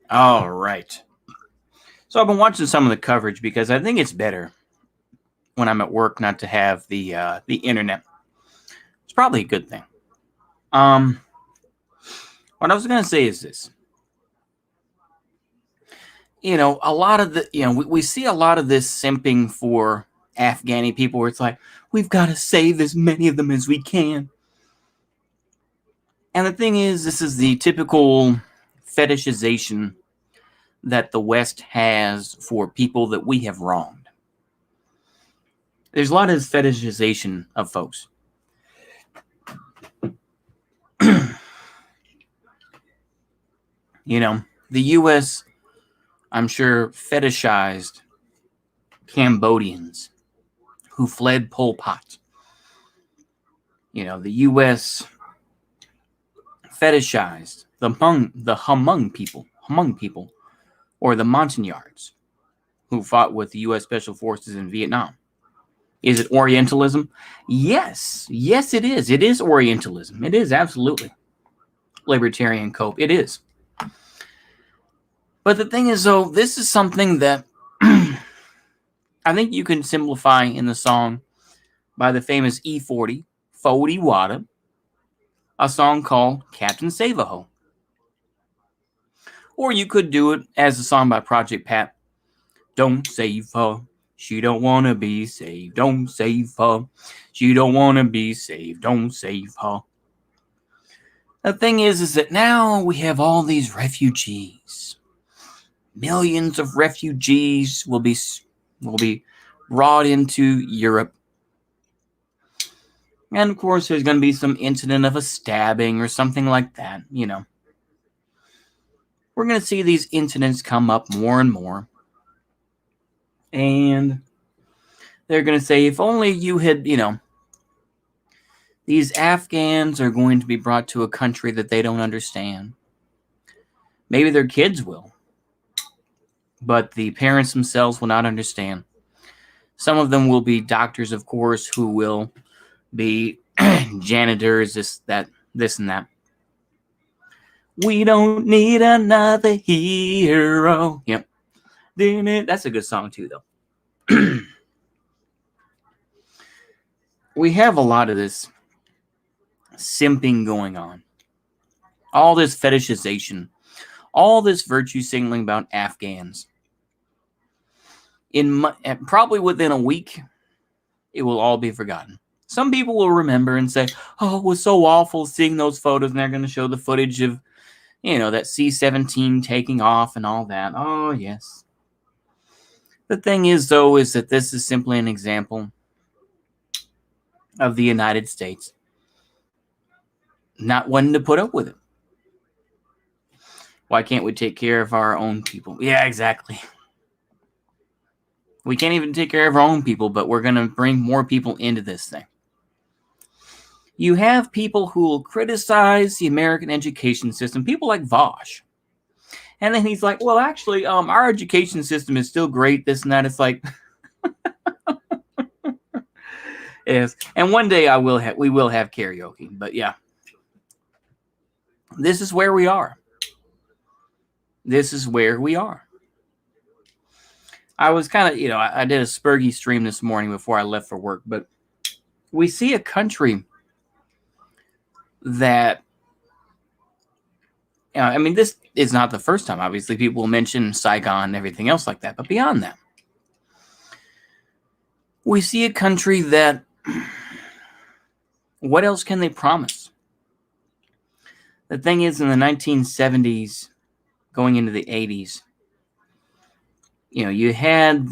All right. So I've been watching some of the coverage because I think it's better when I'm at work not to have the internet. It's probably a good thing. Um, what I was gonna say is this. A lot of we see a lot of this simping for Afghani people where it's like, we've got to save as many of them as we can. And the thing is, this is the typical fetishization that the West has for people that we have wronged. There's a lot of fetishization of folks. The U.S., I'm sure, fetishized Cambodians who fled Pol Pot. The U.S. fetishized the Hmong people, or the Montagnards, who fought with the U.S. Special Forces in Vietnam. Is it Orientalism? Yes, it is. It is Orientalism. It is absolutely libertarian cope. It is. But the thing is, though, this is something that I think you can simplify in the song by the famous E40, Fody Wada, a song called Captain Save-A-Ho. Or you could do it as a song by Project Pat, Don't Save Her, she don't want to be saved, don't save her, she don't want to be saved, don't save her. The thing is that now we have all these refugees. Millions of refugees will be brought into Europe. And of course, there's going to be some incident of a stabbing or something like that, We're going to see these incidents come up more and more. And they're going to say, if only you had, these Afghans are going to be brought to a country that they don't understand. Maybe their kids will. But the parents themselves will not understand. Some of them will be doctors, of course, who will be janitors, this and that. We don't need another hero. Yep. That's a good song too, though. We have a lot of this simping going on. All this fetishization. All this virtue signaling about Afghans. Probably within a week, it will all be forgotten. Some people will remember and say, oh, it was so awful seeing those photos, and they're going to show the footage of, that C-17 taking off and all that. Oh, yes. The thing is, though, is that this is simply an example of the United States not wanting to put up with it. Why can't we take care of our own people? Yeah, exactly. We can't even take care of our own people, but we're going to bring more people into this thing. You have people who will criticize the American education system, people like Vosh. And then he's like, well, actually, our education system is still great, this and that. It's like, yes. And one day we will have karaoke, but yeah. This is where we are. This is where we are. I was kind of, I did a Spurgy stream this morning before I left for work, but we see a country that, this is not the first time. Obviously, people will mention Saigon and everything else like that. But beyond that, we see a country that, what else can they promise? The thing is, in the 1970s, going into the 80s, you had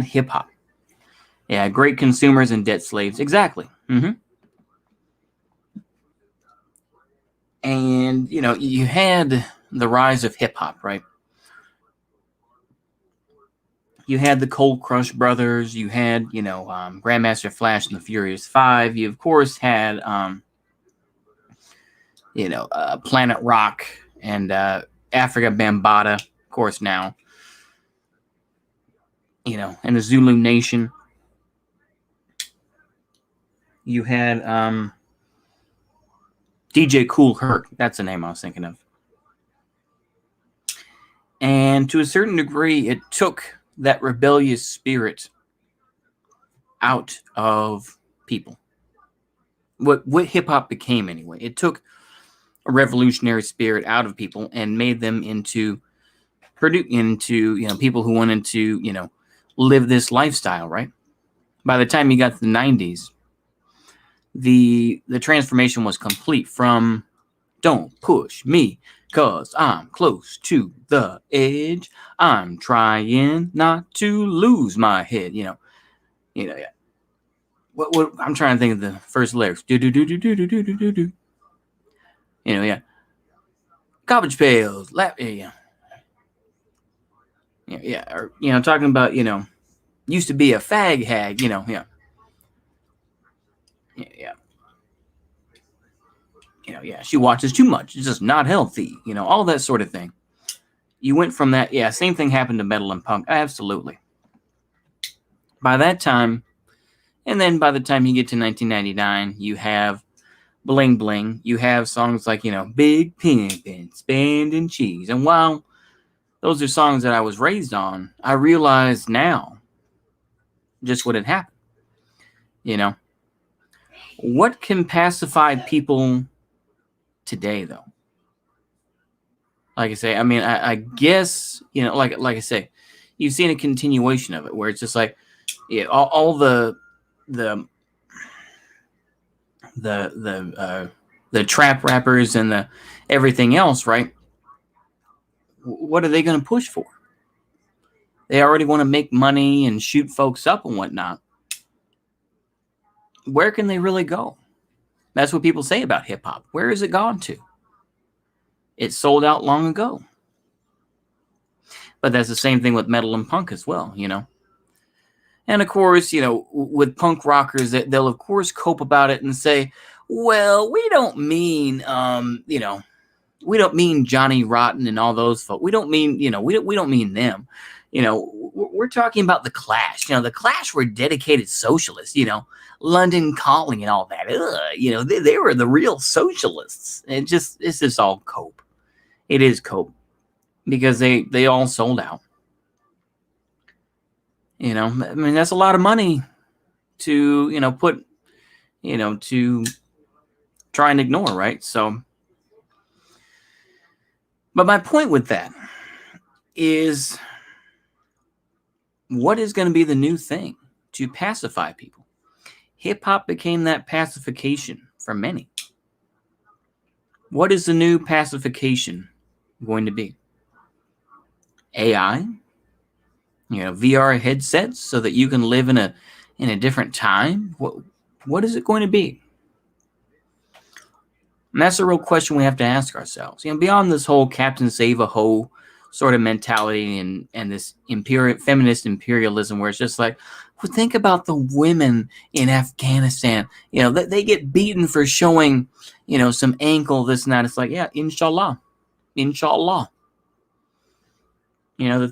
hip hop. Yeah, great consumers and debt slaves. Exactly. Mm-hmm. And, you had the rise of hip hop, right? You had the Cold Crush Brothers. You had, Grandmaster Flash and the Furious Five. You, of course, had, Planet Rock and Africa Bambaataa, of course, now. And the Zulu Nation. You had DJ Kool Herc. That's the name I was thinking of. And to a certain degree, it took that rebellious spirit out of people. What hip hop became anyway. It took a revolutionary spirit out of people and made them into people who wanted to live this lifestyle, right? By the time you got to the 90s, the transformation was complete from "Don't push me, 'cause I'm close to the edge. I'm trying not to lose my head." Yeah. What I'm trying to think of the first lyrics. Do do do do do do do do do. Yeah. Garbage pails, yeah. Or talking about used to be a fag hag. Yeah. Yeah. She watches too much. It's just not healthy. All that sort of thing. You went from that. Yeah. Same thing happened to metal and punk. Absolutely. By that time, and then by the time you get to 1999, you have Bling Bling. You have songs like Big Pimpin', Spandin' Cheese. And while those are songs that I was raised on, I realize now just what had happened. What can pacify people today, though? Like I say, I guess like I say, you've seen a continuation of it where it's just like, all the trap rappers and the everything else, right? What are they going to push for? They already want to make money and shoot folks up and whatnot. Where can they really go? That's what people say about hip hop. Where has it gone to? It sold out long ago. But that's the same thing with metal and punk as well, And of course, with punk rockers, they'll of course cope about it and say, well, we don't mean, we don't mean Johnny Rotten and all those folks. We don't mean, we don't mean them. We're talking about the Clash. The Clash were dedicated socialists. London Calling and all that. They were the real socialists. It's just all cope. It is cope because they all sold out. That's a lot of money to put to try and ignore, right? So, but my point with that is, what is going to be the new thing to pacify people? Hip hop became that pacification for many. What is the new pacification going to be? AI, VR headsets so that you can live in a different time. What is it going to be? And that's a real question we have to ask ourselves. Beyond this whole Captain Save a Ho sort of mentality and this feminist imperialism, where it's just like, well, think about the women in Afghanistan. They get beaten for showing, some ankle, this and that. It's like, yeah, inshallah. The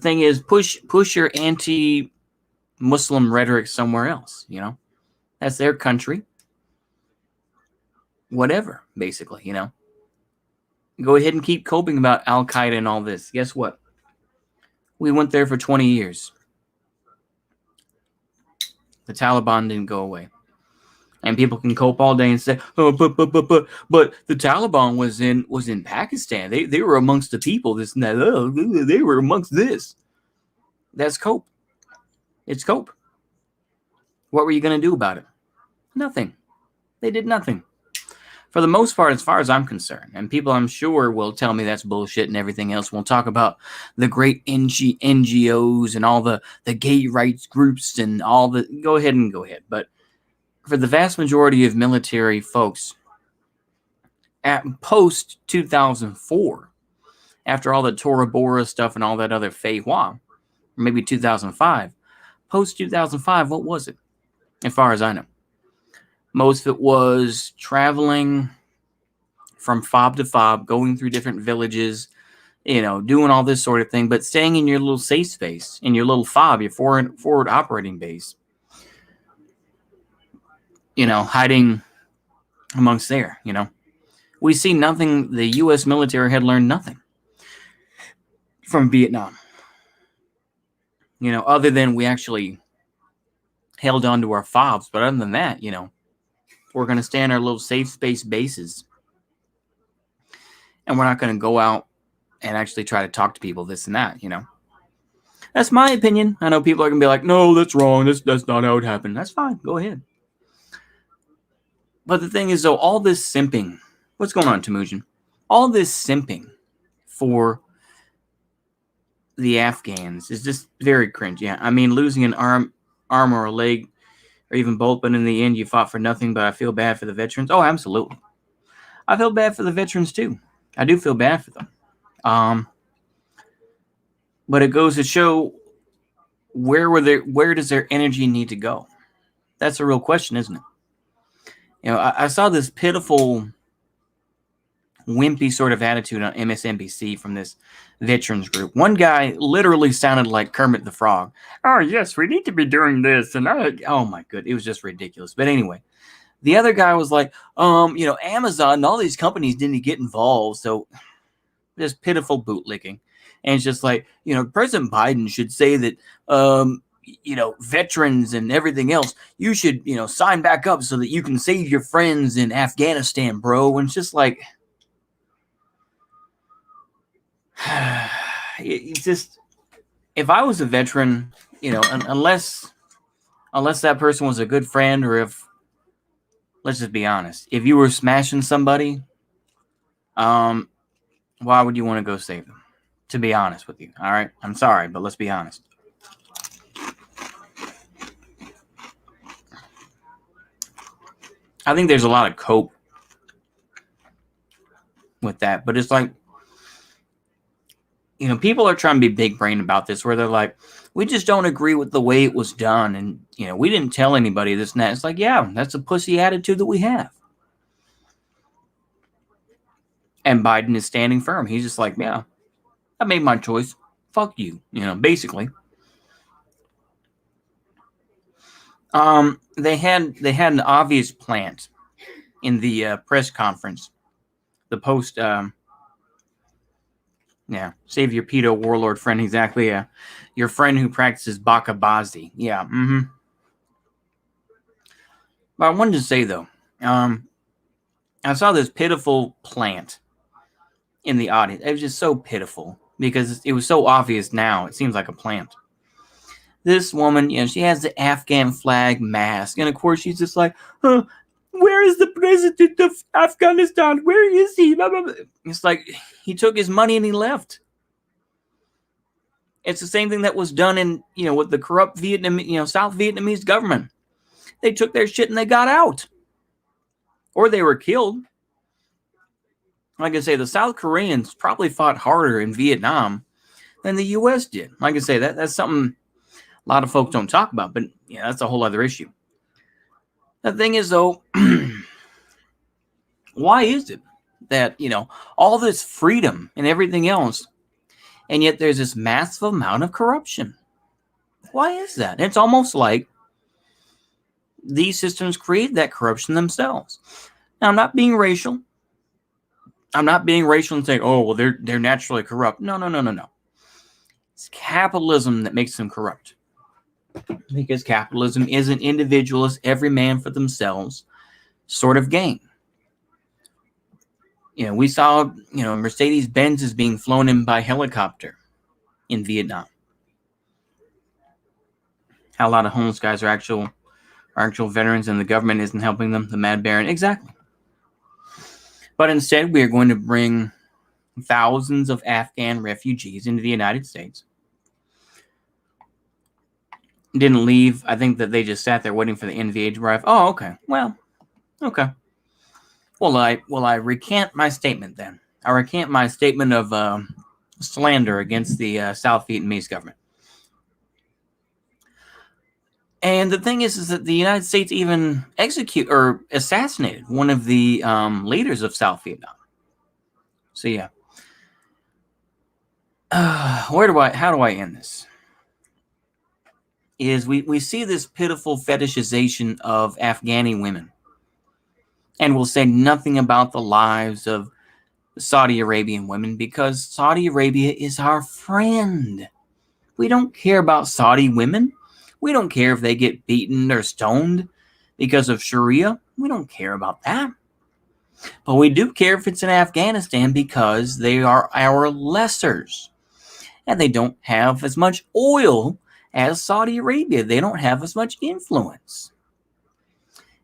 thing is, push your anti-Muslim rhetoric somewhere else. That's their country. Whatever, basically, Go ahead and keep coping about Al-Qaeda and all this. Guess what? We went there for 20 years. The Taliban didn't go away. And people can cope all day and say, oh, but the Taliban was in Pakistan. They were amongst the people, this and that. Oh, they were amongst this. That's cope. It's cope. What were you going to do about it? Nothing. They did nothing. For the most part, as far as I'm concerned, and people I'm sure will tell me that's bullshit and everything else. We'll talk about the great NGOs and all the gay rights groups and all the... Go ahead. But for the vast majority of military folks, at post-2004, after all the Tora Bora stuff and all that other Feiwa, or maybe 2005, post-2005, what was it? As far as I know. Most of it was traveling from fob to fob, going through different villages, doing all this sort of thing, but staying in your little safe space, in your little fob, your forward operating base. Hiding amongst there, We see nothing. The U.S. military had learned nothing from Vietnam. Other than we actually held on to our fobs, but other than that, we're going to stay in our little safe space bases, and we're not going to go out and actually try to talk to people, this and that. That's my opinion. I know people are going to be like, no, that's wrong. That's not how it happened. That's fine. Go ahead. But the thing is, though, all this simping, what's going on, Temujin? All this simping for the Afghans is just very cringe. Yeah, I mean, losing an arm or a leg or even both, but in the end, you fought for nothing. But I feel bad for the veterans. Oh, absolutely. I feel bad for the veterans, too. I do feel bad for them. But it goes to show, where does their energy need to go? That's a real question, isn't it? I saw this pitiful, wimpy sort of attitude on MSNBC from this veterans group. One guy literally sounded like Kermit the Frog. Oh, yes, we need to be doing this. And oh, my goodness, it was just ridiculous. But anyway, the other guy was like, Amazon and all these companies didn't get involved. So just pitiful bootlicking. And it's just like, President Biden should say that, veterans and everything else, you should, sign back up so that you can save your friends in Afghanistan, bro. And it's just like, it's just, if I was a veteran, unless that person was a good friend, or if, let's just be honest, if you were smashing somebody, why would you want to go save them? To be honest with you, all right? I'm sorry, but let's be honest. I think there's a lot of cope with that, but it's like, people are trying to be big brain about this, where they're like, we just don't agree with the way it was done, and we didn't tell anybody this and that. It's like, yeah, that's a pussy attitude that we have. And Biden is standing firm. He's just like, yeah, I made my choice. Fuck you, basically. They had an obvious plant in the press conference. The post, save your pedo warlord friend. Exactly, your friend who practices bakabazi. Yeah, But I wanted to say, though, I saw this pitiful plant in the audience. It was just so pitiful because it was so obvious now. It seems like a plant. This woman, she has the Afghan flag mask. And, of course, she's just like, where is the president of Afghanistan? Where is he? Blah, blah, blah. It's like he took his money and he left. It's the same thing that was done in, with the corrupt South Vietnamese government. They took their shit and they got out. Or they were killed. Like I say, the South Koreans probably fought harder in Vietnam than the U.S. did. Like I say, that's something a lot of folks don't talk about, but that's a whole other issue. The thing is, though, why is it that, all this freedom and everything else, and yet there's this massive amount of corruption? Why is that? It's almost like these systems create that corruption themselves. Now, I'm not being racial. I'm not being racial and saying, oh, well, they're naturally corrupt. No. It's capitalism that makes them corrupt. Because capitalism is an individualist, every man for themselves sort of game. We saw, Mercedes-Benz is being flown in by helicopter in Vietnam. How a lot of homeless guys are actual veterans and the government isn't helping them. The Mad Baron. Exactly. But instead, we are going to bring thousands of Afghan refugees into the United States. Didn't leave. I think that they just sat there waiting for the NVA to arrive. Oh, okay. Well, okay. Well, I recant my statement then. I recant my statement of slander against the South Vietnamese government. And the thing is that the United States even assassinated one of the leaders of South Vietnam. So yeah. How do I end this? Is we see this pitiful fetishization of Afghani women. And we'll say nothing about the lives of, Saudi Arabian women because Saudi Arabia is our friend. We don't care about Saudi women. We don't care if they get beaten or stoned because of Sharia. We don't care about that. But we do care if it's in Afghanistan because they are our lessers. And they don't have as much oil as Saudi Arabia. They don't have as much influence.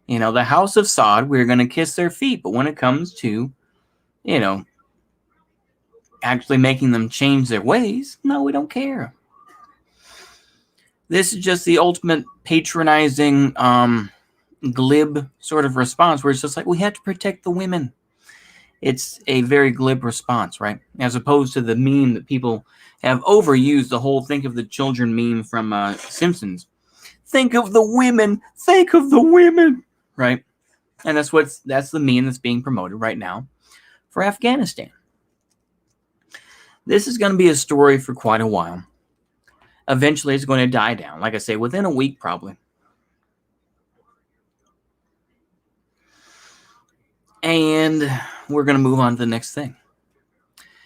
You know, the House of Saud, we're going to kiss their feet. But when it comes to, you know, actually making them change their ways, no, we don't care. This is just the ultimate patronizing, glib sort of response where it's just like, we have to protect the women. It's a very glib response, right? As opposed to the meme that people have overused, the whole think of the children meme from Simpsons. Think of the women. Think of the women. Right? And that's the meme that's being promoted right now for Afghanistan. This is going to be a story for quite a while. Eventually, it's going to die down. Like I say, within a week, probably. And we're going to move on to the next thing.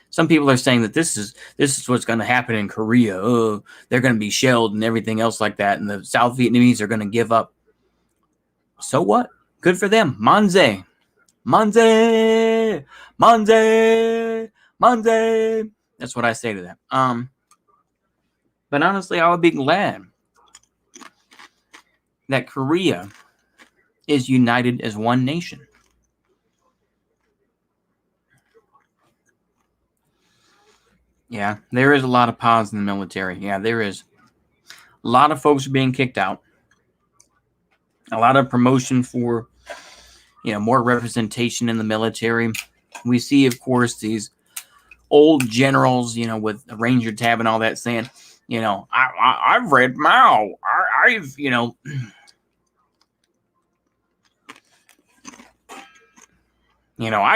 Some people are saying that this is what's going to happen in Korea. Oh, they're going to be shelled and everything else like that, and the South Vietnamese are going to give up. So what? Good for them. Manze. Manze. Manze. Manze. That's what I say to them. But honestly, I would be glad that Korea is united as one nation. Yeah, there is a lot of pause in the military. Yeah, there is. A lot of folks are being kicked out. A lot of promotion for, more representation in the military. We see, of course, these old generals, with the Ranger tab and all that saying, I've read Mao. I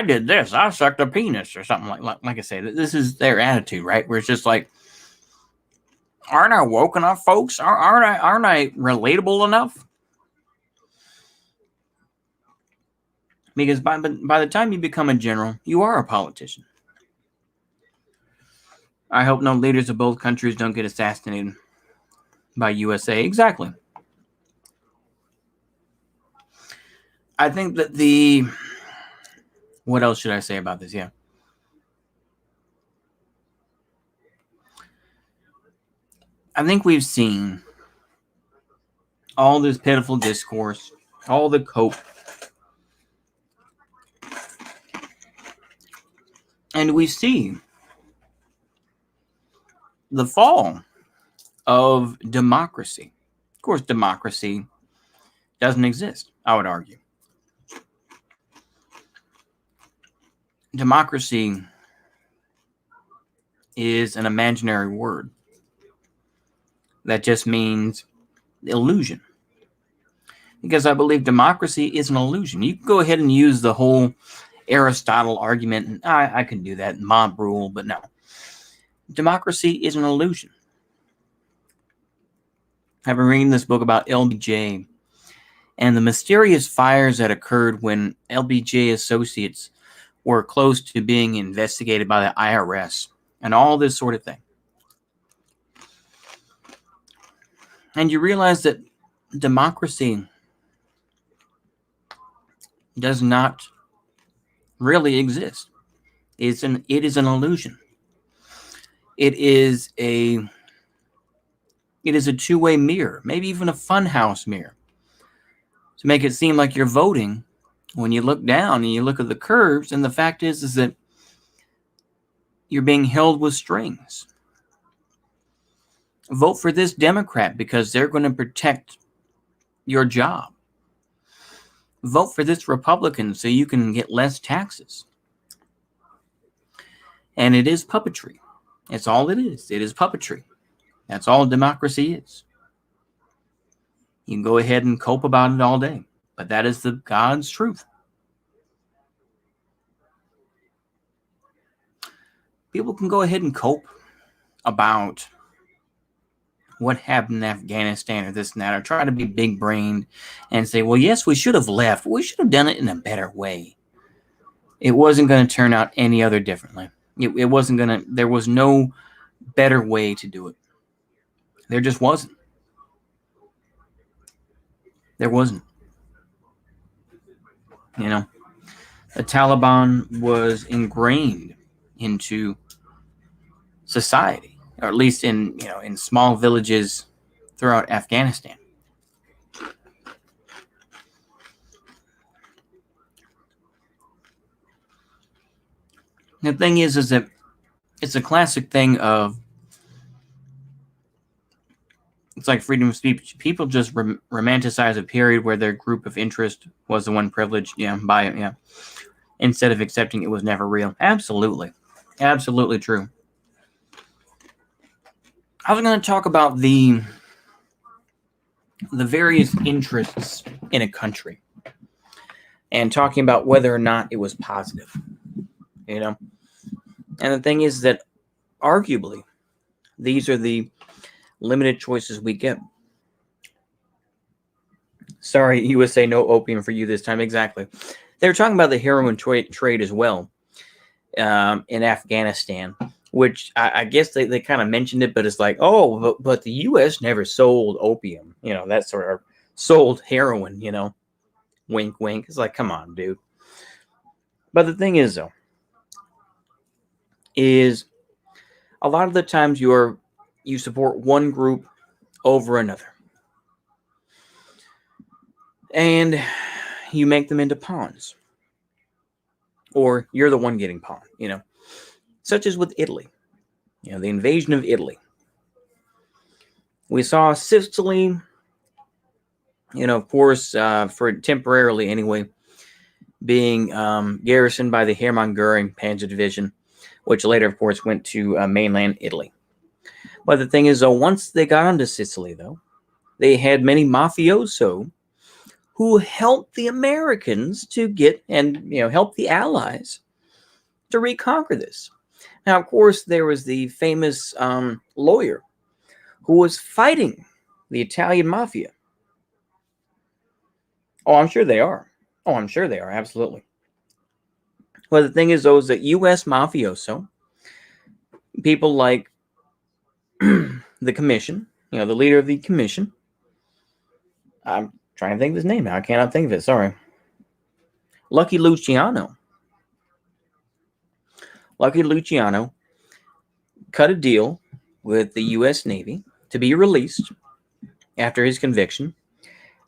did this. I sucked a penis or something like I say. This is their attitude, right? Where it's just like, aren't I woke enough, folks? Aren't I relatable enough? Because by the time you become a general, you are a politician. I hope no leaders of both countries don't get assassinated by USA. Exactly. I think that what else should I say about this? Yeah. I think we've seen all this pitiful discourse, all the cope. And we see the fall of democracy. Of course, democracy doesn't exist, I would argue. Democracy is an imaginary word that just means illusion. Because I believe democracy is an illusion. You can go ahead and use the whole Aristotle argument, and I can do that, mob rule, but no. Democracy is an illusion. I've been reading this book about LBJ and the mysterious fires that occurred when LBJ associates were close to being investigated by the IRS and all this sort of thing. And you realize that democracy does not really exist. It is an illusion. It is a two-way mirror, maybe even a funhouse mirror, to make it seem like you're voting when you look down and you look at the curves, and the fact is that you're being held with strings. Vote for this Democrat because they're going to protect your job. Vote for this Republican so you can get less taxes. And it is puppetry. That's all it is. It is puppetry. That's all democracy is. You can go ahead and cope about it all day, but that is the God's truth. People can go ahead and cope about what happened in Afghanistan or this and that, or try to be big-brained and say, well, yes, we should have left. We should have done it in a better way. It wasn't going to turn out any other differently. It wasn't going to, there was no better way to do it. There just wasn't. There wasn't. You know, the Taliban was ingrained into society, or at least in, you know, in small villages throughout Afghanistan. The thing is that it's a classic thing of, it's like freedom of speech. People just romanticize a period where their group of interest was the one privileged, by it, instead of accepting it was never real. Absolutely. Absolutely true. I was going to talk about the various interests in a country and talking about whether or not it was positive, And the thing is that arguably these are the limited choices we get. Sorry, USA, no opium for you this time. Exactly. They were talking about the heroin trade as well in Afghanistan, which I guess they kind of mentioned it, but it's like, oh, but the U.S. never sold opium, that sort of sold heroin, wink, wink. It's like, come on, dude. But the thing is, though, is a lot of the times you support one group over another. And you make them into pawns. Or you're the one getting pawned, Such as with Italy. The invasion of Italy. We saw Sicily, of course, for temporarily anyway, being garrisoned by the Hermann Goering Panzer Division, which later, of course, went to mainland Italy. But the thing is, though, once they got onto Sicily, though, they had many mafioso who helped the Americans to get and, help the Allies to reconquer this. Now, of course, there was the famous lawyer who was fighting the Italian mafia. Oh, I'm sure they are. Oh, I'm sure they are. Absolutely. Well, the thing is, though, is that U.S. mafioso, people like the commission, the leader of the commission, I'm trying to think of his name now. I cannot think of it. Sorry. Lucky Luciano. Lucky Luciano cut a deal with the U.S. Navy to be released after his conviction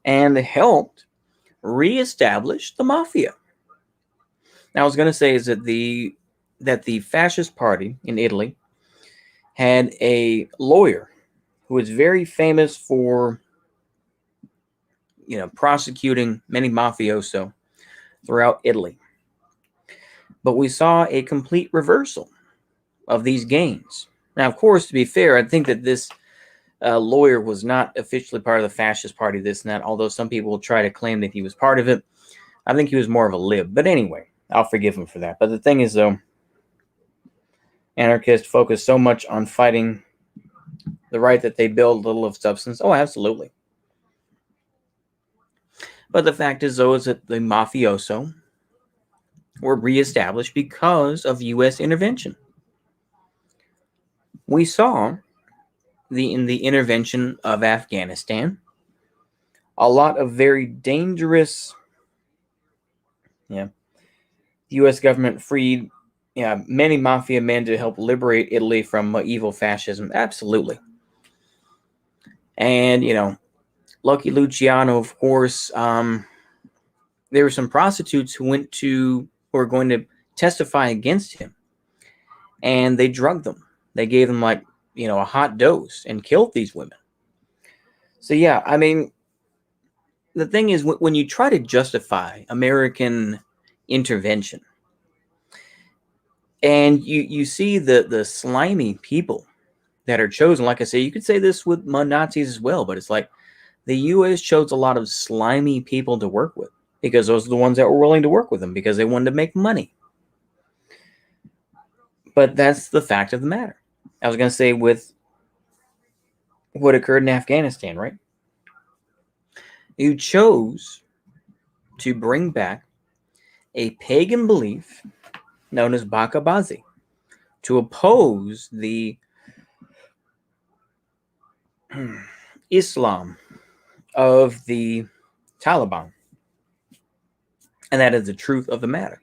and helped reestablish the mafia. Now, I was going to say is that the fascist party in Italy had a lawyer who was very famous for, prosecuting many mafioso throughout Italy. But we saw a complete reversal of these gains. Now, of course, to be fair, I think that this lawyer was not officially part of the fascist party, this and that, although some people will try to claim that he was part of it. I think he was more of a lib. But anyway, I'll forgive him for that. But the thing is, though, anarchists focus so much on fighting the right that they build little of substance. Oh, absolutely. But the fact is, though, is that the mafioso were reestablished because of U.S. intervention. We saw in the intervention of Afghanistan a lot of very dangerous. The U.S. government freed many mafia men to help liberate Italy from evil fascism. Absolutely. And, Lucky Luciano, of course, there were some prostitutes who were going to testify against him. And they drugged them. They gave them a hot dose and killed these women. So, yeah, I mean, the thing is, when you try to justify American intervention, and you see the slimy people that are chosen, like I say, you could say this with Nazis as well, but it's like the U.S. chose a lot of slimy people to work with because those are the ones that were willing to work with them because they wanted to make money. But that's the fact of the matter. I was going to say with what occurred in Afghanistan, right? You chose to bring back a pagan belief known as Bakabazi to oppose the Islam of the Taliban. And that is the truth of the matter.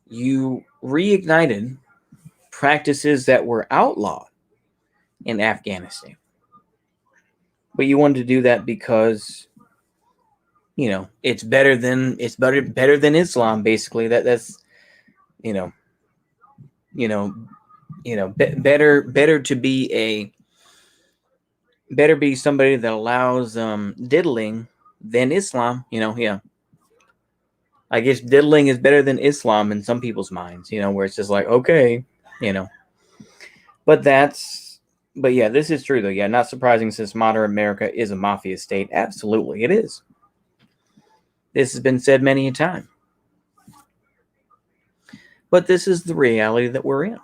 You reignited practices that were outlawed in Afghanistan. But you wanted to do that because, it's better than Islam, basically. That's better to be somebody that allows diddling than Islam. Yeah. I guess diddling is better than Islam in some people's minds, where it's just like, okay, But yeah, this is true though. Yeah, not surprising since modern America is a mafia state. Absolutely, it is. This has been said many a time. But this is the reality that we're in,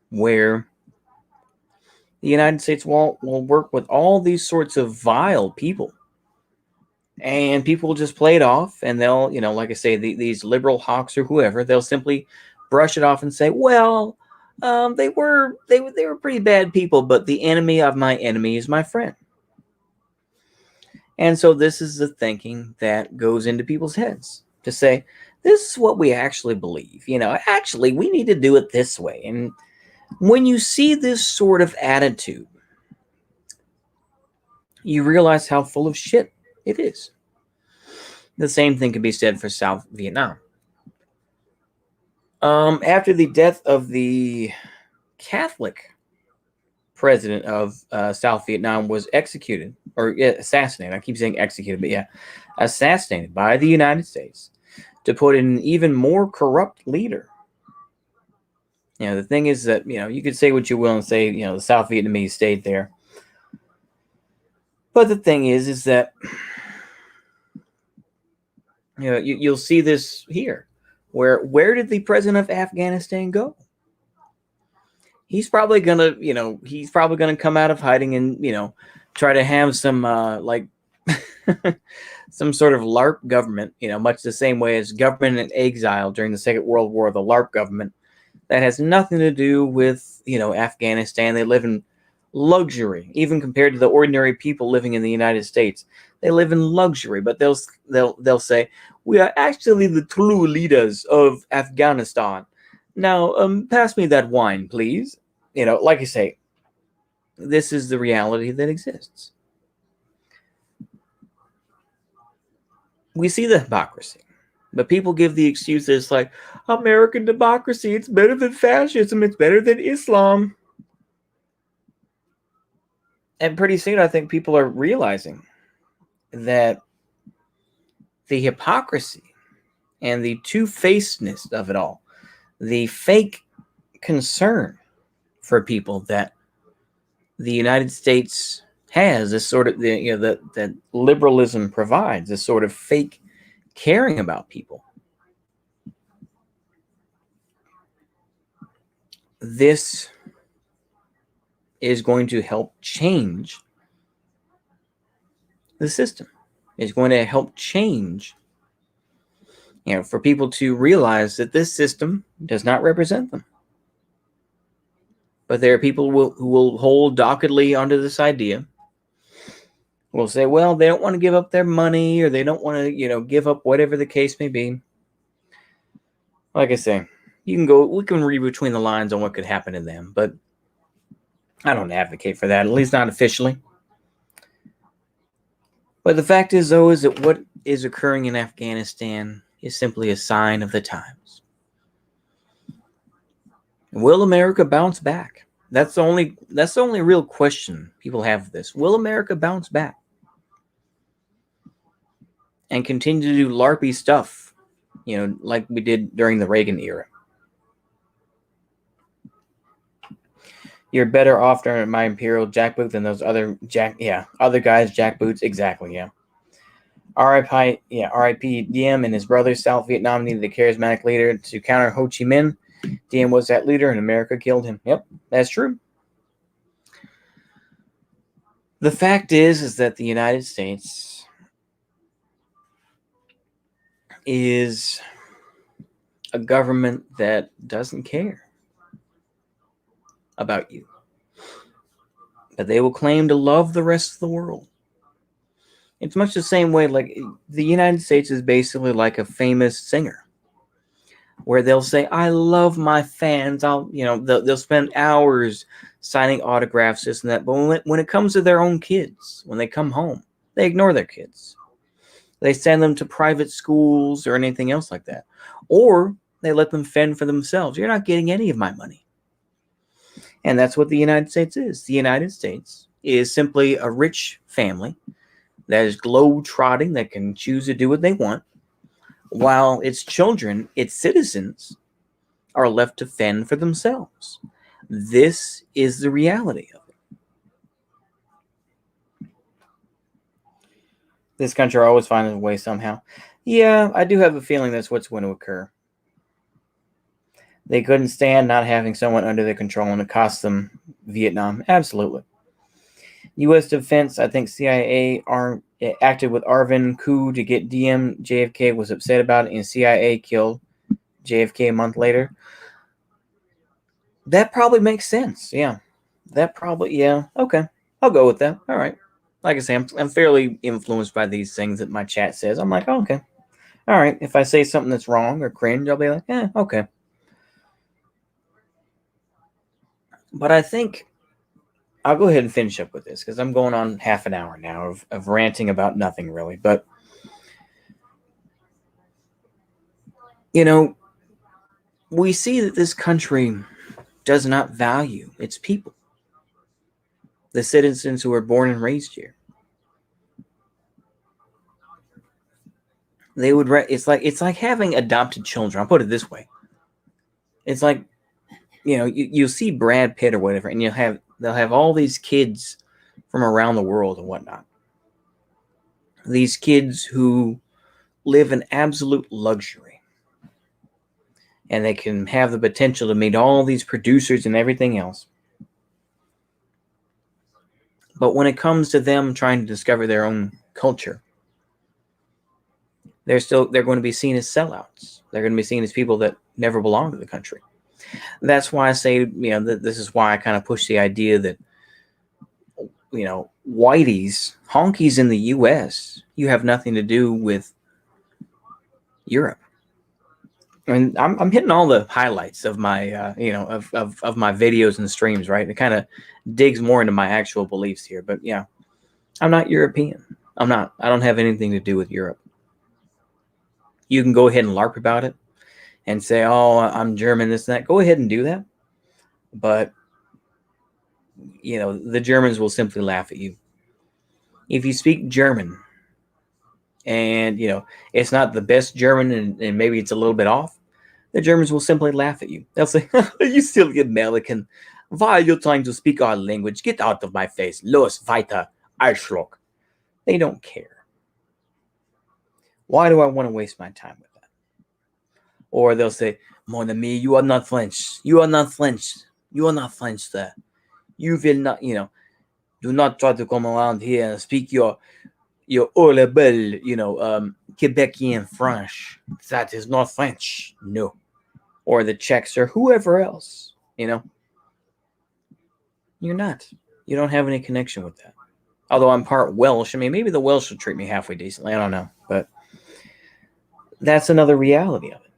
where the United States will work with all these sorts of vile people. And people will just play it off, and they'll, like I say, these liberal hawks or whoever, they'll simply brush it off and say, well, they were pretty bad people, but the enemy of my enemy is my friend. And so this is the thinking that goes into people's heads to say, this is what we actually believe. Actually, we need to do it this way. And when you see this sort of attitude, you realize how full of shit it is. The same thing can be said for South Vietnam. After the death of the Catholic president of South Vietnam was executed, or assassinated. I keep saying executed, but yeah, assassinated by the United States to put in an even more corrupt leader. The thing is that, you could say what you will and say, the South Vietnamese stayed there. But the thing is that, you'll see this here. Where did the president of Afghanistan go? He's probably gonna come out of hiding and, try to have some some sort of LARP government, much the same way as government in exile during the Second World War, the LARP government that has nothing to do with, Afghanistan. They live in luxury, even compared to the ordinary people living in the United States. They live in luxury, but they'll say, we are actually the true leaders of Afghanistan. Now, pass me that wine, please. Like I say, this is the reality that exists. We see the hypocrisy, but people give the excuses like, American democracy, it's better than fascism, it's better than Islam. And pretty soon, I think people are realizing that the hypocrisy and the two-facedness of it all, the fake concern for people that the United States has, this sort of, that liberalism provides, this sort of fake caring about people. This is going to help change the system. It's going to help change, for people to realize that this system does not represent them. But there are people who will hold doggedly onto this idea. Will say, well, they don't want to give up their money, or they don't want to, give up whatever the case may be. Like I say, we can read between the lines on what could happen to them, but I don't advocate for that, at least not officially. But the fact is, though, is that what is occurring in Afghanistan is simply a sign of the times. Will America bounce back? That's the only real question people have with this. Will America bounce back and continue to do LARPy stuff, like we did during the Reagan era? You're better off during my Imperial jackboot than those other guys jackboots. Exactly, yeah. RIP Diem and his brother. South Vietnam needed a charismatic leader to counter Ho Chi Minh. Diem was that leader, and America killed him. Yep, that's true. The fact is that the United States is a government that doesn't care about you. But they will claim to love the rest of the world. It's much the same way, like the United States is basically like a famous singer, where they'll say, "I love my fans." They'll spend hours signing autographs, this and that. But when it comes to their own kids, when they come home, they ignore their kids. They send them to private schools or anything else like that, or they let them fend for themselves. You're not getting any of my money. And that's what the United States is. The United States is simply a rich family that is globe-trotting, that can choose to do what they want, while its children, its citizens, are left to fend for themselves. This is the reality of it. This country always finds a way somehow. Yeah, I do have a feeling that's what's going to occur. They couldn't stand not having someone under their control, and it cost them Vietnam. Absolutely. U.S. defense, I think CIA acted with Arvin coup to get DM. JFK was upset about it, and CIA killed JFK a month later. That probably makes sense. Yeah. Okay. I'll go with that. All right. Like I say, I'm fairly influenced by these things that my chat says. I'm like, oh, okay. All right. If I say something that's wrong or cringe, I'll be like, okay. But I think I'll go ahead and finish up with this because I'm going on half an hour now of ranting about nothing really. But, we see that this country does not value its people, the citizens who were born and raised here. They would. It's like having adopted children. I'll put it this way. It's like, you'll see Brad Pitt or whatever, and they'll have all these kids from around the world and whatnot. These kids who live in absolute luxury, and they can have the potential to meet all these producers and everything else. But when it comes to them trying to discover their own culture, they're going to be seen as sellouts. They're going to be seen as people that never belong to the country. That's why I say, this is why I kind of push the idea that, whiteys, honkies in the U.S., you have nothing to do with Europe. I mean, I'm hitting all the highlights of my, of my videos and streams, right? It kind of digs more into my actual beliefs here. But yeah, I'm not European. I don't have anything to do with Europe. You can go ahead and LARP about it and say, oh, I'm German, this and that. Go ahead and do that. But, the Germans will simply laugh at you. If you speak German and, it's not the best German and maybe it's a little bit off, the Germans will simply laugh at you. They'll say, you silly American. Why are you trying to speak our language? Get out of my face. Los weiter, Arschloch. They don't care. Why do I want to waste my time with that? Or they'll say, mon ami, you are not French. You are not French. You are not French, sir. You will not, do not try to come around here and speak your horrible, Quebecian French. That is not French. No. Or the Czechs or whoever else, You're not. You don't have any connection with that. Although I'm part Welsh. I mean, maybe the Welsh will treat me halfway decently. I don't know. But that's another reality of it.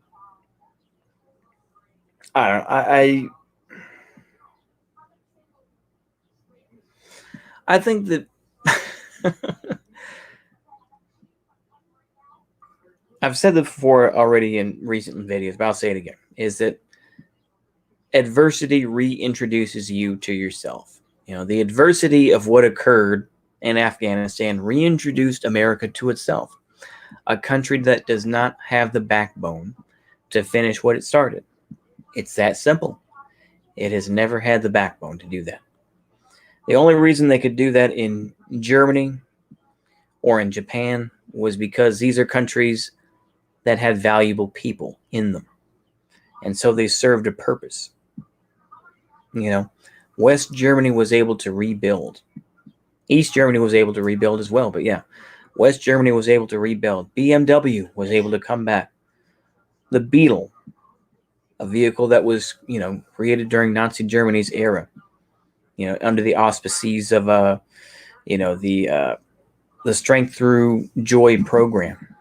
I don't know. I think that I've said this before already in recent videos, but I'll say it again, is that adversity reintroduces you to yourself. The adversity of what occurred in Afghanistan reintroduced America to itself, a country that does not have the backbone to finish what it started. It's that simple. It has never had the backbone to do that. The only reason they could do that in Germany or in Japan was because these are countries that had valuable people in them. And so they served a purpose. West Germany was able to rebuild. East Germany was able to rebuild as well. But yeah, West Germany was able to rebuild. BMW was able to come back. The Beetle, a vehicle that was, created during Nazi Germany's era, under the auspices of, the Strength Through Joy program,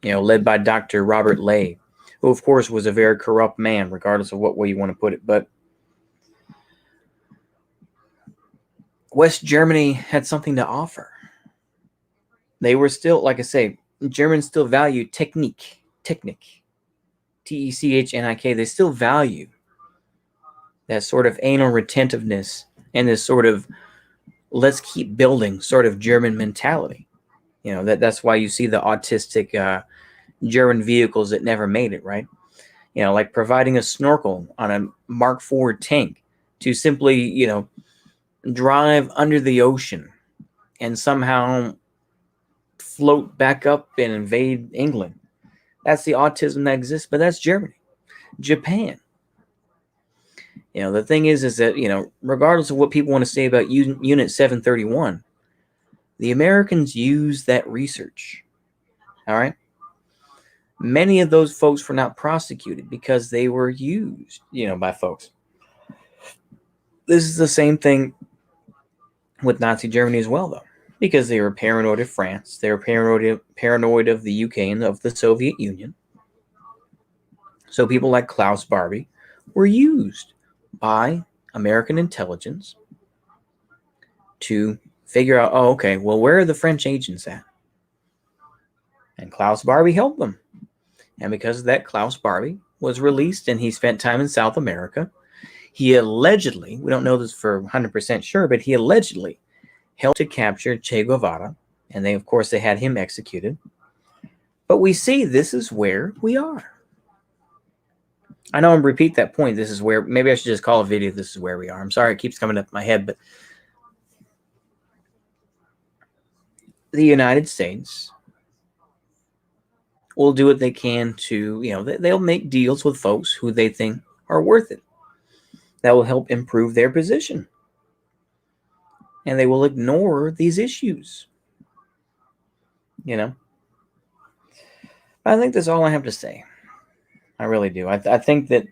led by Dr. Robert Ley, who, of course, was a very corrupt man, regardless of what way you want to put it. But West Germany had something to offer. They were still, like I say, Germans still value technique, Technik. They still value that sort of anal retentiveness and this sort of let's keep building sort of German mentality. That's why you see the autistic German vehicles that never made it, right? Like providing a snorkel on a Mark IV tank to simply, drive under the ocean and somehow float back up and invade England. That's the autism that exists, but that's Germany. Japan. The thing is that, regardless of what people want to say about Unit 731, the Americans used that research. All right? Many of those folks were not prosecuted because they were used, by folks. This is the same thing with Nazi Germany as well, though, because they were paranoid of France, they were paranoid of the UK and of the Soviet Union. So people like Klaus Barbie were used by American intelligence to figure out, okay, well, where are the French agents at? And Klaus Barbie helped them. And because of that, Klaus Barbie was released and he spent time in South America. He allegedly, we don't know this for 100% sure, but he allegedly helped to capture Che Guevara. And they had him executed. But we see this is where we are. I know I'm repeat that point. This is where, maybe I should just call a video, this is where we are. I'm sorry, it keeps coming up in my head, but the United States will do what they can to, they'll make deals with folks who they think are worth it. That will help improve their position. And they will ignore these issues. I think that's all I have to say. I really do. I think that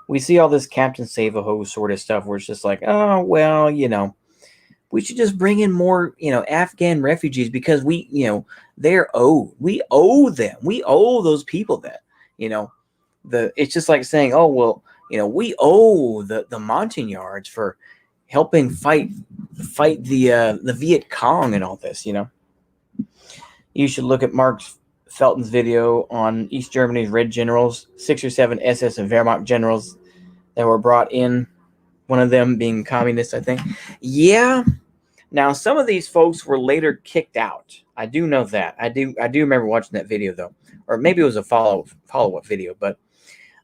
we see all this Captain Save-A-Ho sort of stuff where it's just like, oh, well, we should just bring in more, Afghan refugees because they're owed. We owe them. We owe those people that, it's just like saying, oh, well, we owe the Montagnards for helping fight the Viet Cong and all this, You should look at Mark Felton's video on East Germany's Red Generals, 6 or 7 SS and Wehrmacht generals that were brought in, one of them being communist, I think. Yeah. Now, some of these folks were later kicked out. I do know that. I do remember watching that video, though. Or maybe it was a follow-up video, but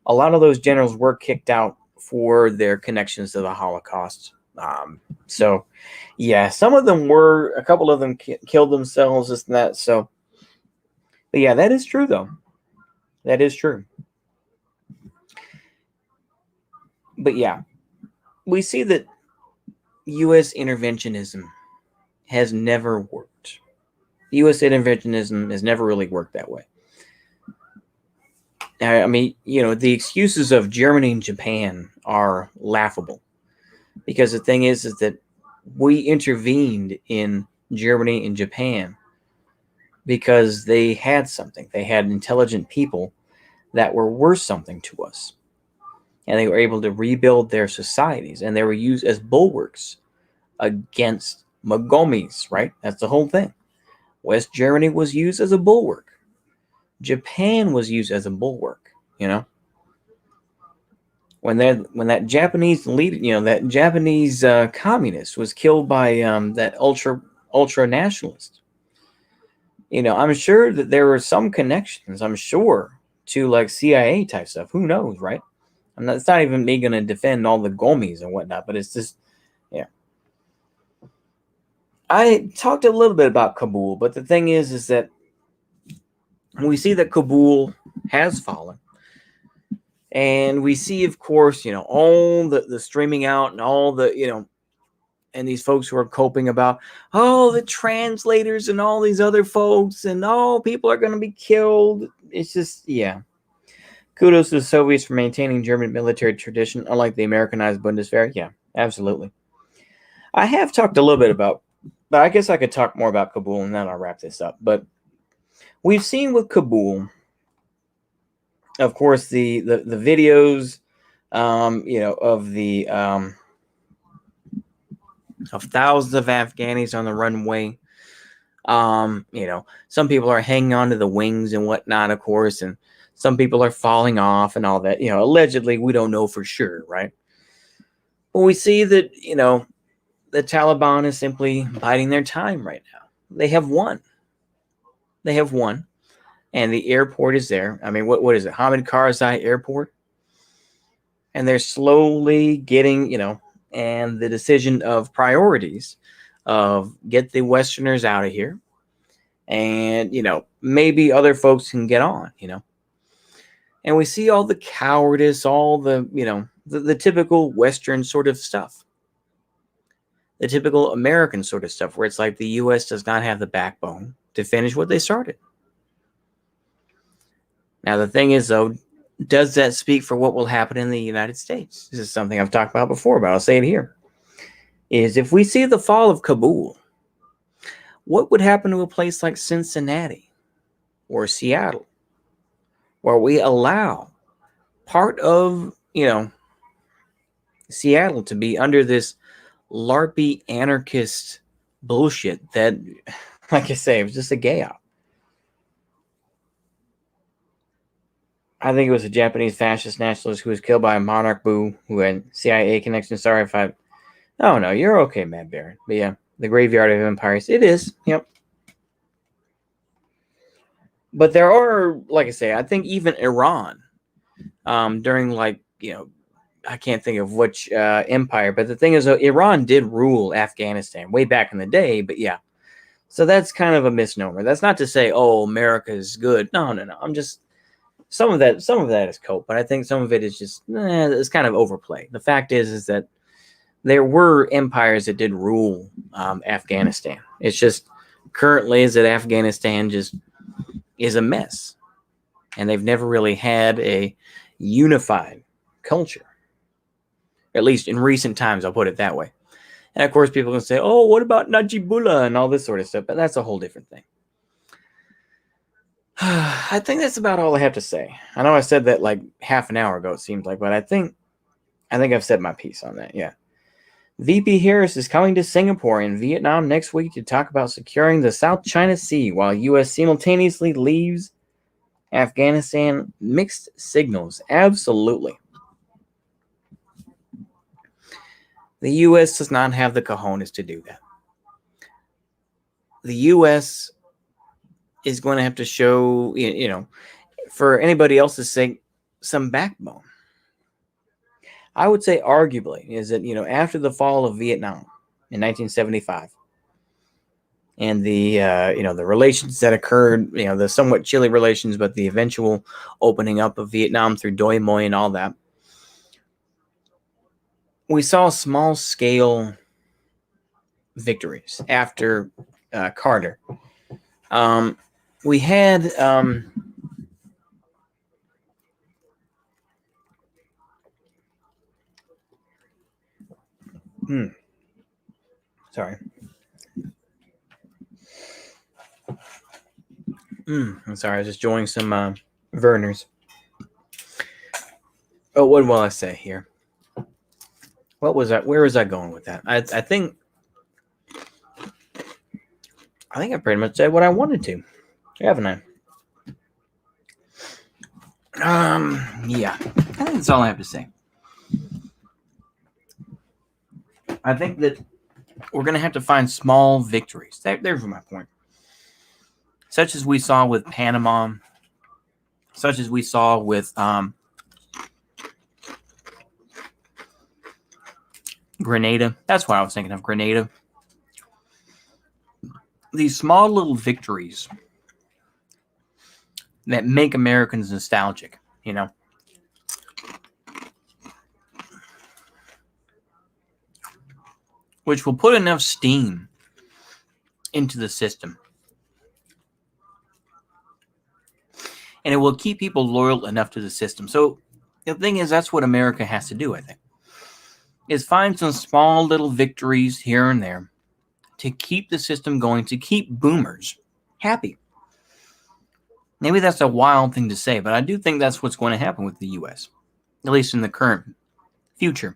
a lot of those generals were kicked out for their connections to the Holocaust. So, yeah, a couple of them killed themselves, this and that, so. But yeah, that is true, though. That is true. But yeah, we see that U.S. interventionism has never worked. U.S. interventionism has never really worked that way. I mean, the excuses of Germany and Japan are laughable. Because the thing is that we intervened in Germany and Japan because they had something. They had intelligent people that were worth something to us. And they were able to rebuild their societies. And they were used as bulwarks against Mogomies, right? That's the whole thing. West Germany was used as a bulwark. Japan was used as a bulwark, When that Japanese leader, that Japanese communist was killed by that ultra nationalist. I'm sure that there were some connections, to like CIA type stuff. Who knows, right? It's not even me going to defend all the Gomies and whatnot, but it's just, yeah. I talked a little bit about Kabul, but the thing is that we see that Kabul has fallen. And we see, of course, all the streaming out and all the, and these folks who are coping about, the translators and all these other folks and people are going to be killed. It's just, yeah. Kudos to the Soviets for maintaining German military tradition, unlike the Americanized Bundeswehr. Yeah, absolutely. I have talked a little bit about, but I guess I could talk more about Kabul, and then I'll wrap this up. But we've seen with Kabul, of course, the videos, of the of thousands of Afghanis on the runway. Some people are hanging onto the wings and whatnot, of course, and some people are falling off and all that. Allegedly, we don't know for sure, right? But we see that, the Taliban is simply biding their time right now. They have won. They have won. And the airport is there. I mean, what is it? Hamid Karzai Airport. And they're slowly getting, and the decision of priorities of get the Westerners out of here. And, maybe other folks can get on, And we see all the cowardice, all the, the typical Western sort of stuff. The typical American sort of stuff where it's like the U.S. does not have the backbone to finish what they started. Now, the thing is, though, does that speak for what will happen in the United States? This is something I've talked about before, but I'll say it here. Is if we see the fall of Kabul, what would happen to a place like Cincinnati or Seattle, where we allow part of, Seattle to be under this LARPy anarchist bullshit that, like I say, it was just a gay out. I think it was a Japanese fascist nationalist who was killed by a monarch boo who had CIA connections. Sorry if I... Oh, no, you're okay, Mad Baron. But yeah, the graveyard of empires. It is, yep. But there are, like I say, I think even Iran, during I can't think of which empire, but the thing is, Iran did rule Afghanistan way back in the day, but yeah. So that's kind of a misnomer. That's not to say, oh, America is good. No. I'm just, some of that is cope, but I think some of it is just, it's kind of overplay. The fact is that there were empires that did rule Afghanistan. It's just currently is that Afghanistan just is a mess, and they've never really had a unified culture. At least in recent times, I'll put it that way. And of course, people can say, oh, what about Najibullah and all this sort of stuff? But that's a whole different thing. I think that's about all I have to say. I know I said that like half an hour ago, it seems like, but I think I've said my piece on that. Yeah. VP Harris is coming to Singapore and Vietnam next week to talk about securing the South China Sea while U.S. simultaneously leaves Afghanistan. Mixed signals. Absolutely. The U.S. does not have the cojones to do that. The U.S. is going to have to show, for anybody else's sake, some backbone. I would say arguably is that, after the fall of Vietnam in 1975 and the, the relations that occurred, the somewhat chilly relations, but the eventual opening up of Vietnam through Doi Moi and all that, we saw small scale victories after Carter. We had sorry. I'm sorry, I was just enjoying some Werners. Oh, what will I say here? What was that? Where was I going with that? I think I pretty much said what I wanted to, haven't I? Yeah. I think that's all I have to say. I think that we're going to have to find small victories. There's my point. Such as we saw with Panama, such as we saw with Grenada. That's what I was thinking of, Grenada. These small little victories that make Americans nostalgic, which will put enough steam into the system. and it will keep people loyal enough to the system. So the thing is, that's what America has to do, I think, is find some small little victories here and there to keep the system going, to keep boomers happy. Maybe that's a wild thing to say, but I do think that's what's going to happen with the U.S., at least in the current future.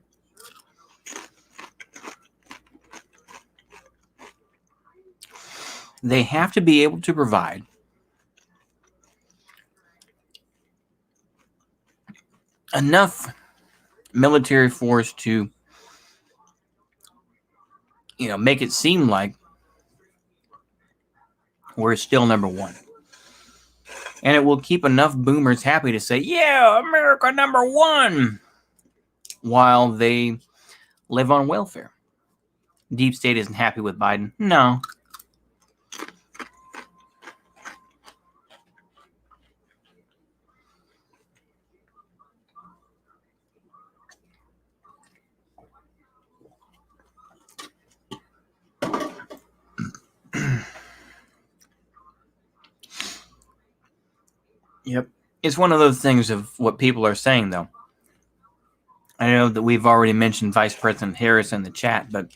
They have to be able to provide enough military force to, make it seem like we're still number one. And it will keep enough boomers happy to say, yeah, America number one, while they live on welfare. Deep state isn't happy with Biden. No. Yep. It's one of those things of what people are saying, though. I know that we've already mentioned Vice President Harris in the chat, but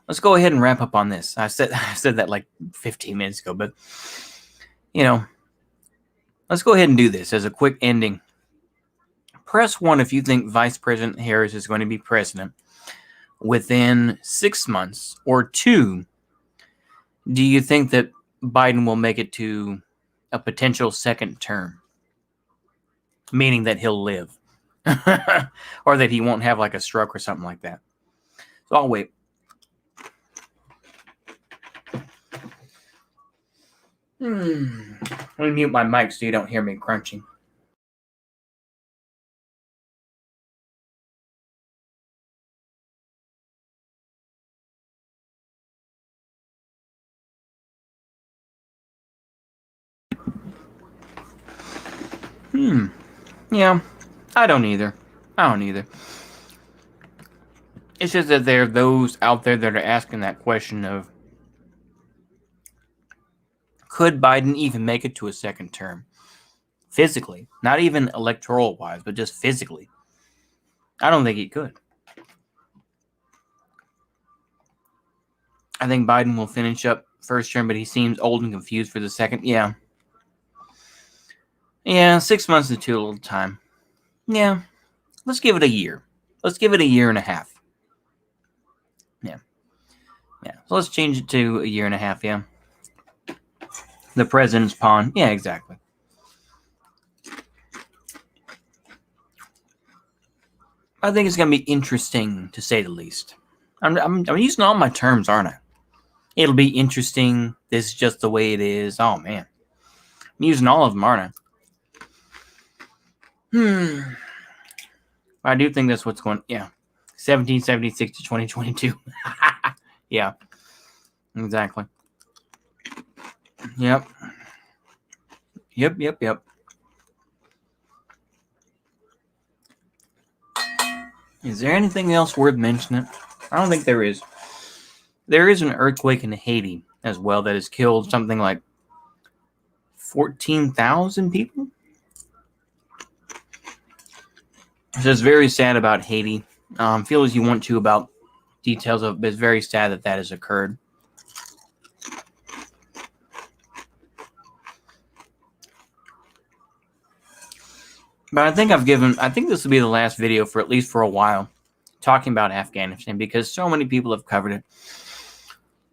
let's go ahead and wrap up on this. I said that like 15 minutes ago, but, let's go ahead and do this as a quick ending. Press 1 if you think Vice President Harris is going to be president within 6 months, or 2, do you think that Biden will make it to a potential second term? Meaning that he'll live. Or that he won't have like a stroke or something like that. So I'll wait. Let me mute my mic so you don't hear me crunching. Yeah, I don't either. It's just that there are those out there that are asking that question of, could Biden even make it to a second term? Physically. Not even electoral-wise, but just physically. I don't think he could. I think Biden will finish up first term, but he seems old and confused for the second. Yeah. Yeah, 6 months is too little time. Yeah. Let's give it a year. Let's give it a year and a half. Yeah. So let's change it to a year and a half, yeah. The president's pawn. Yeah, exactly. I think it's going to be interesting, to say the least. I'm using all my terms, aren't I? It'll be interesting. This is just the way it is. Oh, man. I'm using all of them, aren't I? I do think that's what's going... Yeah. 1776 to 2022. Yeah. Exactly. Yep. Is there anything else worth mentioning? I don't think there is. There is an earthquake in Haiti as well that has killed something like 14,000 people. So it's very sad about Haiti. Feel as you want to about details of it, but it's very sad that has occurred. But I think this will be the last video for at least for a while, talking about Afghanistan, because so many people have covered it.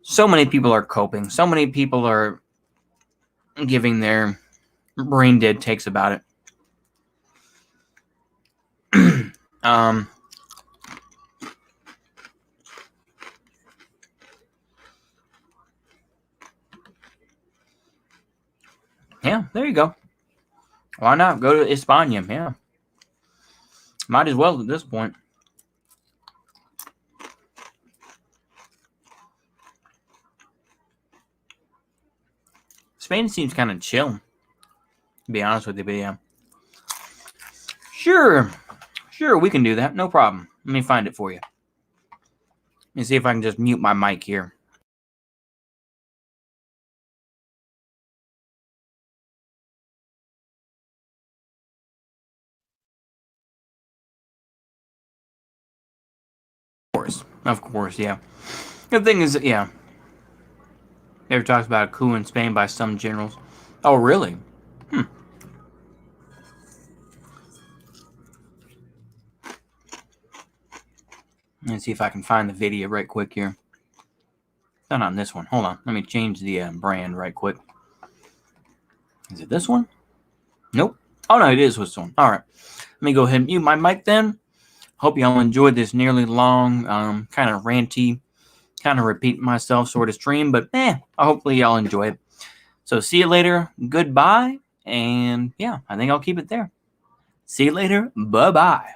So many people are coping. So many people are giving their brain dead takes about it. Yeah, there you go. Why not go to España? Yeah. Might as well at this point. Spain seems kind of chill, to be honest with you, but yeah. Sure, we can do that. No problem. Let me find it for you. Let me see if I can just mute my mic here. Of course, yeah. The thing is, yeah. They ever talks about a coup in Spain by some generals. Oh, really? Let's see if I can find the video right quick here. Not on this one. Hold on. Let me change the brand right quick. Is it this one? Nope. Oh, no, it is this one. All right. Let me go ahead and mute my mic then. Hope y'all enjoyed this nearly long, kind of ranty, kind of repeat myself sort of stream, but hopefully y'all enjoy it. So see you later. Goodbye. And yeah, I think I'll keep it there. See you later. Bye-bye.